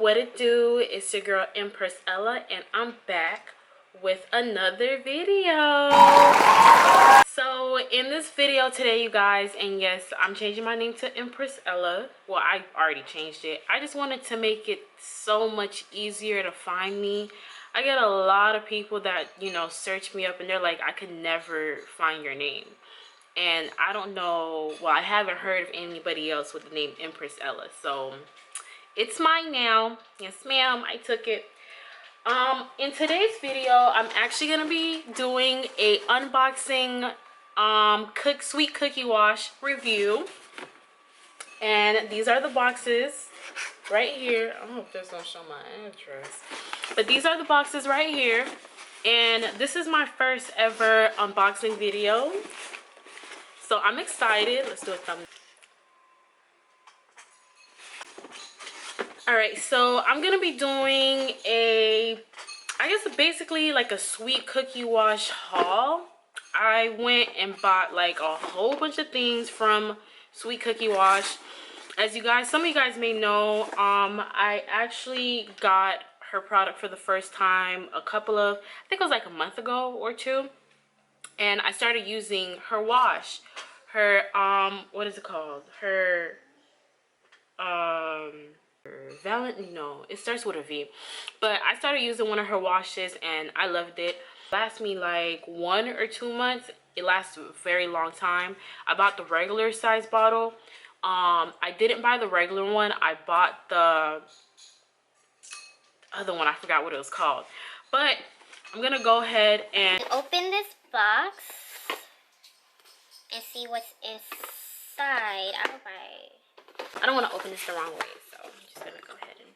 what it do? It's your girl Empressellaa, and I'm back with another video. So in this video today, you guys, and yes, I'm changing my name to Empressellaa. Well, I already changed it. I just wanted to make it so much easier to find me. I get a lot of people that, you know, search me up and they're like, I could never find your name. And I don't know, well, I haven't heard of anybody else with the name Empressellaa, so it's mine now. Yes ma'am, I took it. In today's video, I'm actually gonna be doing a unboxing sweet cookie wash review, and these are the boxes right here. I hope this don't show my address, but these are the boxes right here, and this is my first ever unboxing video, so I'm excited. Let's do a thumbnail. All right, so I'm gonna be doing I guess basically like a sweet cookie wash haul. I went and bought like a whole bunch of things from Sweet Cookie Wash. As you guys, some of you guys may know, I actually got her product for the first time I think it was like a month ago or two, and I started using her wash, her what is it called, her no, it starts with a V, but I started using one of her washes and I loved it. It lasts me like 1 or 2 months. It lasts a very long time. I bought the regular size bottle. I didn't buy the regular one. I bought the other one. I forgot what it was called, but I'm gonna go ahead and open this box and see what's inside. I don't want to open this the wrong way, so I'm just gonna go ahead and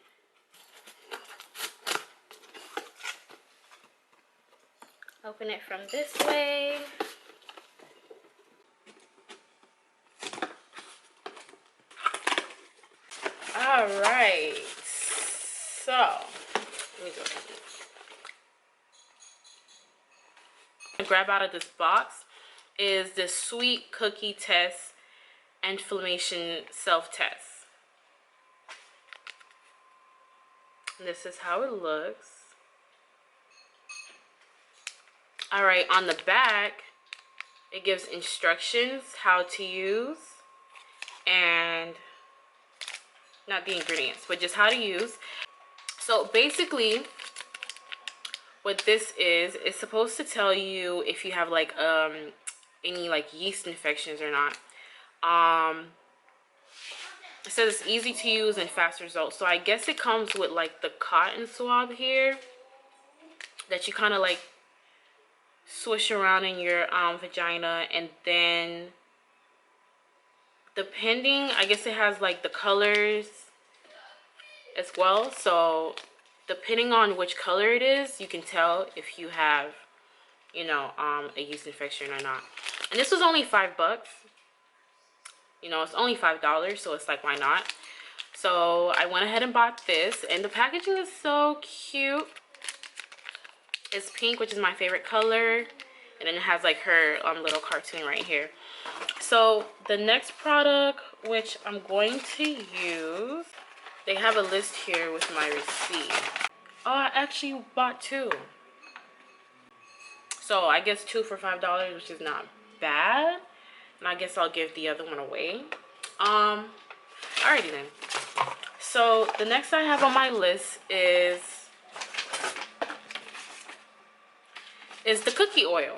open it from this way. All right, so let me go ahead and grab out of this box is the Sweet Cookie Test Inflammation Self-Test. This is how it looks. All right, on the back, it gives instructions how to use, and not the ingredients, but just how to use. So basically, what this is, it's supposed to tell you if you have like any like yeast infections or not. It says it's easy to use and fast results. So I guess it comes with like the cotton swab here that you kind of like swish around in your vagina, and then depending, I guess it has like the colors as well. So depending on which color it is, you can tell if you have, you know, a yeast infection or not. And this was only $5. You know, it's only $5, so it's like, why not? So I went ahead and bought this, and the packaging is so cute. It's pink, which is my favorite color, and then it has like her little cartoon right here. So the next product, which I'm going to use, they have a list here with my receipt. Oh, I actually bought 2. So I guess 2 for $5, which is not bad. And I guess I'll give the other one away. Alrighty then. So the next I have on my list is the cookie oil.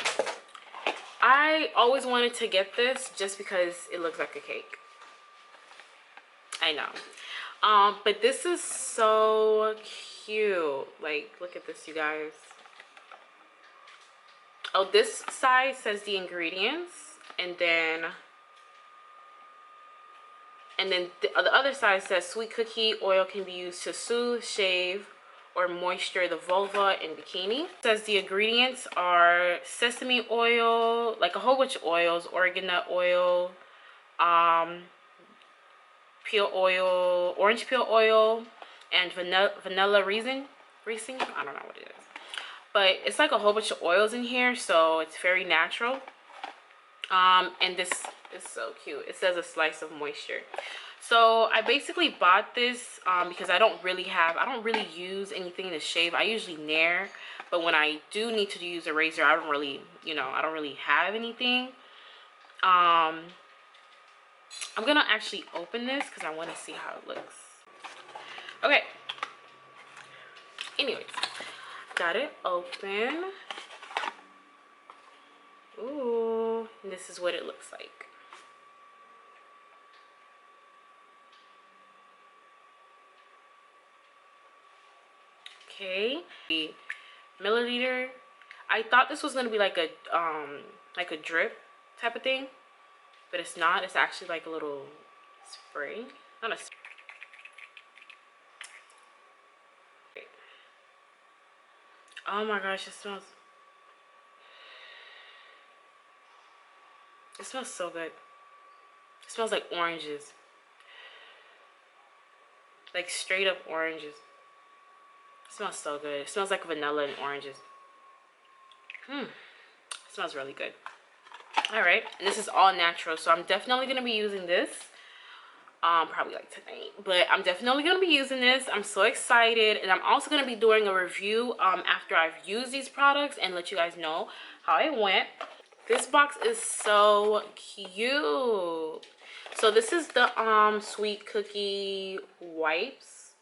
I always wanted to get this just because it looks like a cake. I know. But this is so cute. Like, look at this, you guys. Oh, this side says the ingredients, and then the other side says sweet cookie oil can be used to soothe, shave, or moisture the vulva in bikini. It says the ingredients are sesame oil, like a whole bunch of oils, oregano oil, peel oil, orange peel oil, and vanilla resin. I don't know what it is, but it's like a whole bunch of oils in here, so it's very natural. And this is so cute. It says a slice of moisture. So I basically bought this because I don't really use anything to shave. I usually nair, but when I do need to use a razor, I don't really have anything. I'm gonna actually open this because I want to see how it looks. Okay. Anyways, got it open. Ooh, this is what it looks like. Okay, the milliliter. I thought this was gonna be like a drip type of thing, but it's not. It's actually like a little spray, not a. Oh my gosh, it smells. It smells so good. It smells like oranges, like straight up oranges. It smells so good. It smells like vanilla and oranges. It smells really good. All right, and this is all natural, so I'm definitely gonna be using this. Probably like tonight, but I'm definitely gonna be using this. I'm so excited, and I'm also gonna be doing a review after I've used these products and let you guys know how it went. This box is so cute. So this is the sweet cookie wipes,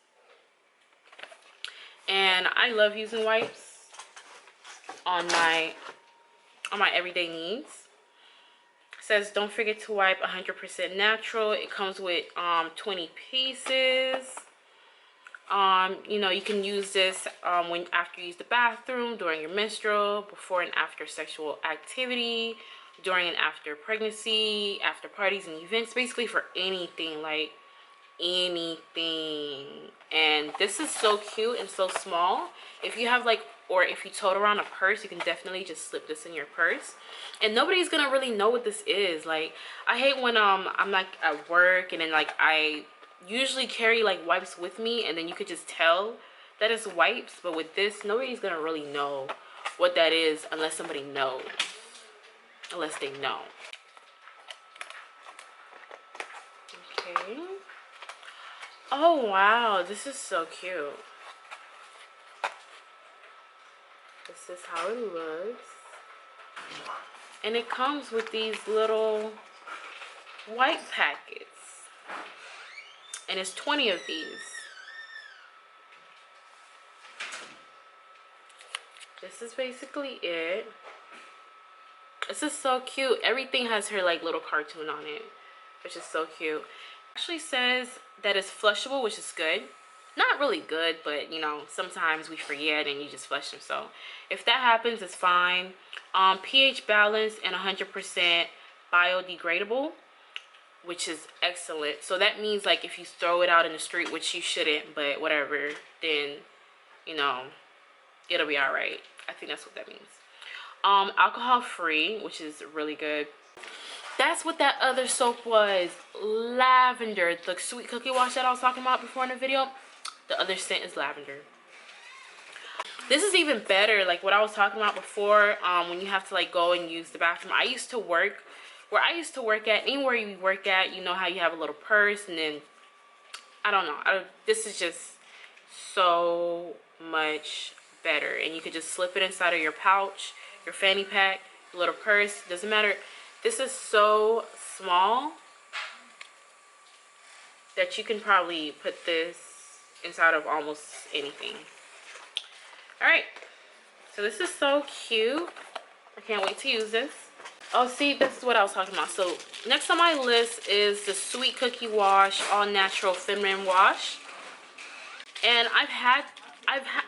and I love using wipes on my everyday needs. It says don't forget to wipe 100% natural. It comes with 20 pieces. You know, you can use this when after you use the bathroom, during your menstrual, before and after sexual activity, during and after pregnancy, after parties and events, basically for anything, like anything. And this is so cute and so small. If you have like, or if you tote around a purse, you can definitely just slip this in your purse and nobody's gonna really know what this is. Like, I hate when I'm like at work and then like I usually carry like wipes with me and then you could just tell that it's wipes, but with this nobody's gonna really know what that is unless somebody knows, unless they know. Okay. Oh wow, this is so cute. This is how it looks. And it comes with these little white packets. And it's 20 of these. This is basically it. This is so cute. Everything has her like little cartoon on it, which is so cute. It actually says that it's flushable, which is good. Not really good, but you know, sometimes we forget and you just flush them. So if that happens, it's fine. pH balanced and 100% biodegradable, which is excellent. So that means like if you throw it out in the street, which you shouldn't, but whatever, then you know it'll be all right. I think that's what that means. Alcohol free, which is really good. That's what that other soap was. Lavender, the sweet cookie wash that I was talking about before in the video. The other scent is lavender. This is even better, like what I was talking about before, when you have to like go and use the bathroom. I used to work where I used to work at, anywhere you work at, you know how you have a little purse, and then I don't know, this is just so much better. And you could just slip it inside of your pouch, your fanny pack, your little purse, doesn't matter. This is so small that you can probably put this inside of almost anything. All right, so this is so cute. I can't wait to use this. Oh, see, this is what I was talking about. So next on my list is the Sweet Cookie Wash All Natural Feminine Wash. And I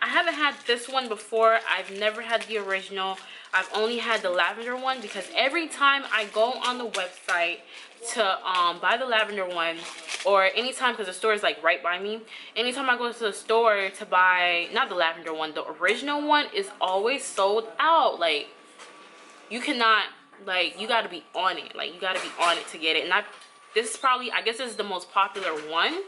haven't had this one before. I've never had the original. I've only had the lavender one because every time I go on the website to buy the lavender one, or anytime, because the store is like right by me, anytime I go to the store to buy, not the lavender one, the original one is always sold out. Like, you cannot, like, you got to be on it. Like, you got to be on it to get it. And this is probably, I guess this is the most popular one.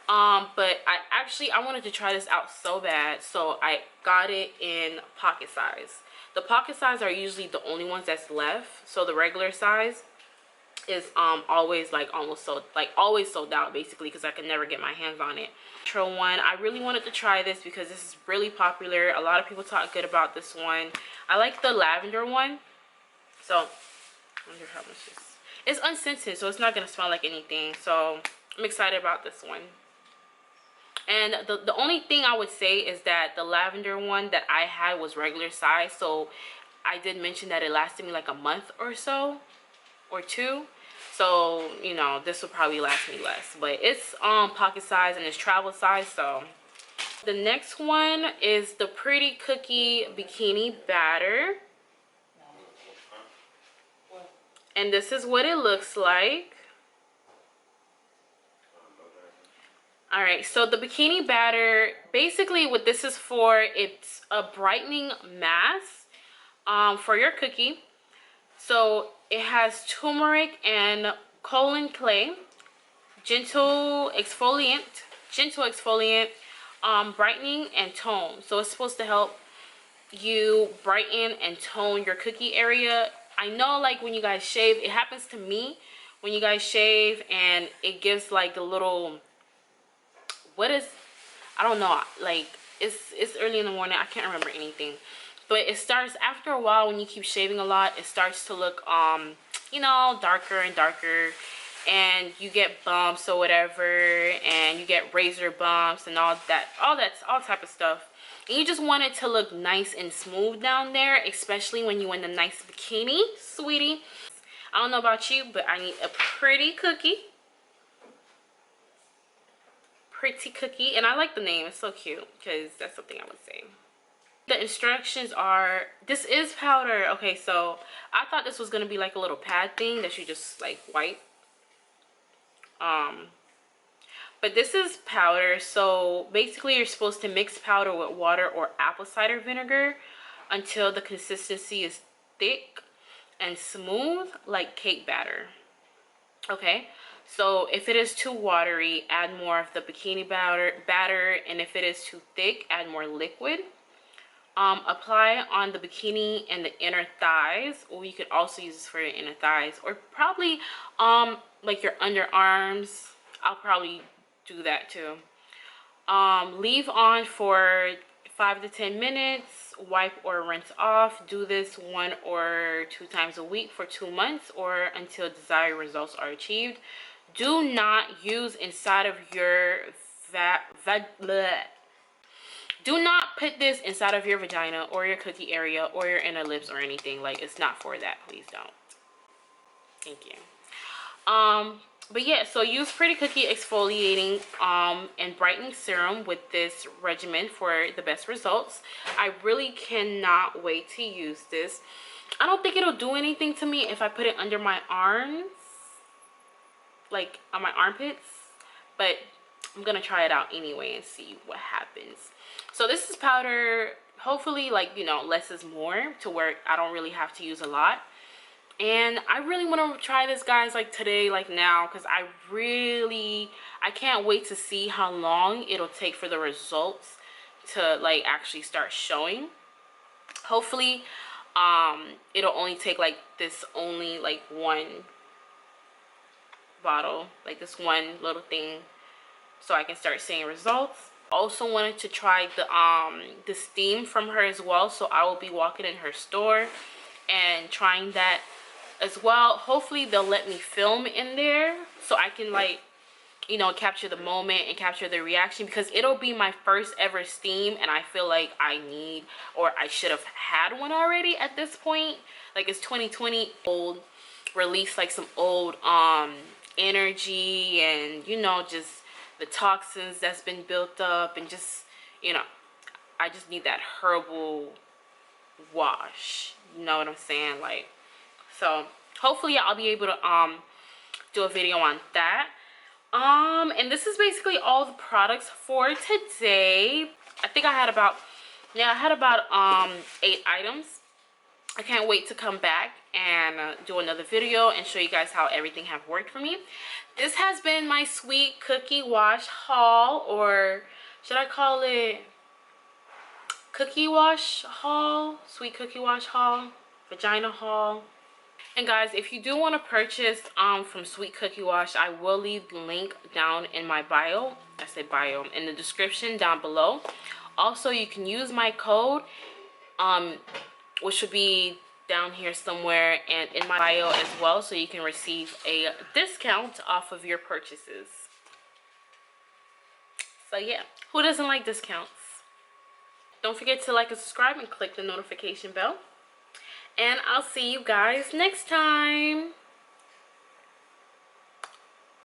But I wanted to try this out so bad, so I got it in pocket size. The pocket size are usually the only ones that's left, so the regular size. is always like always sold out basically, because I can never get my hands on it. Natural one, I really wanted to try this because this is really popular. A lot of people talk good about this one. I like the lavender one, so I wonder how much this. It's unscented, so it's not gonna smell like anything, so I'm excited about this one. And the only thing I would say is that the lavender one that I had was regular size, so I did mention that it lasted me like a month or so, or two. So, you know, this will probably last me less. But it's pocket size and it's travel size, so. The next one is the Pretty Cookie Bikini Batter. And this is what it looks like. Alright, so the Bikini Batter, basically what this is for, it's a brightening mask for your cookie. So it has turmeric and colon clay, gentle exfoliant, brightening and tone. So it's supposed to help you brighten and tone your cookie area. I know, like, when you guys shave, it happens to me when you guys shave and it gives like the little, what is, I don't know, like it's early in the morning, I can't remember anything, but it starts after a while. When you keep shaving a lot, it starts to look you know, darker and darker, and you get bumps or whatever, and you get razor bumps and all type of stuff, and you just want it to look nice and smooth down there, especially when you in a nice bikini, sweetie. I don't know about you, but I need a pretty cookie. And I like the name, it's so cute, because that's something I would say. The instructions are, this is powder. Okay, so I thought this was gonna be like a little pad thing that you just like wipe, but this is powder. So basically you're supposed to mix powder with water or apple cider vinegar until the consistency is thick and smooth like cake batter. Okay, so if it is too watery, add more of the bikini batter, and if it is too thick, add more liquid. Apply on the bikini and the inner thighs, or you could also use this for your inner thighs, or probably like your underarms. I'll probably do that too. Leave on for 5 to 10 minutes, wipe or rinse off. Do this 1 or 2 times a week for 2 months, or until desired results are achieved. Do not use inside of your do not put this inside of your vagina or your cookie area or your inner lips or anything. Like, it's not for that. Please don't. Thank you. But yeah, so use Pretty Cookie exfoliating and brightening serum with this regimen for the best results. I really cannot wait to use this. I don't think it'll do anything to me if I put it under my arms, like on my armpits, but I'm gonna try it out anyway and see what happens. So this is powder. Hopefully, like, you know, less is more, to where I don't really have to use a lot. And I really want to try this, guys, like today, like now, because I can't wait to see how long it'll take for the results to like actually start showing. Hopefully it'll only take like this, only like one bottle, like this one little thing, so I can start seeing results. Also wanted to try the steam from her as well, so I will be walking in her store and trying that as well. Hopefully they'll let me film in there so I can, like, you know, capture the moment and capture the reaction, because it'll be my first ever steam, and I feel like I need, or I should have had one already at this point. Like, it's 2020, old, release like some old energy, and, you know, just the toxins that's been built up, and just, you know, I just need that herbal wash, you know what I'm saying? Like, so hopefully I'll be able to do a video on that. And this is basically all the products for today. I think I had about 8 items. I can't wait to come back and do another video and show you guys how everything have worked for me. This has been my sweet cookie wash haul, or should I call it cookie wash haul, sweet cookie wash haul, vagina haul. And guys, if you do want to purchase from Sweet Cookie Wash, I will leave the link down in my bio. I say bio, in the description down below. Also, you can use my code, which should be down here somewhere and in my bio as well, so you can receive a discount off of your purchases. So yeah, who doesn't like discounts? Don't forget to like and subscribe and click the notification bell. And I'll see you guys next time.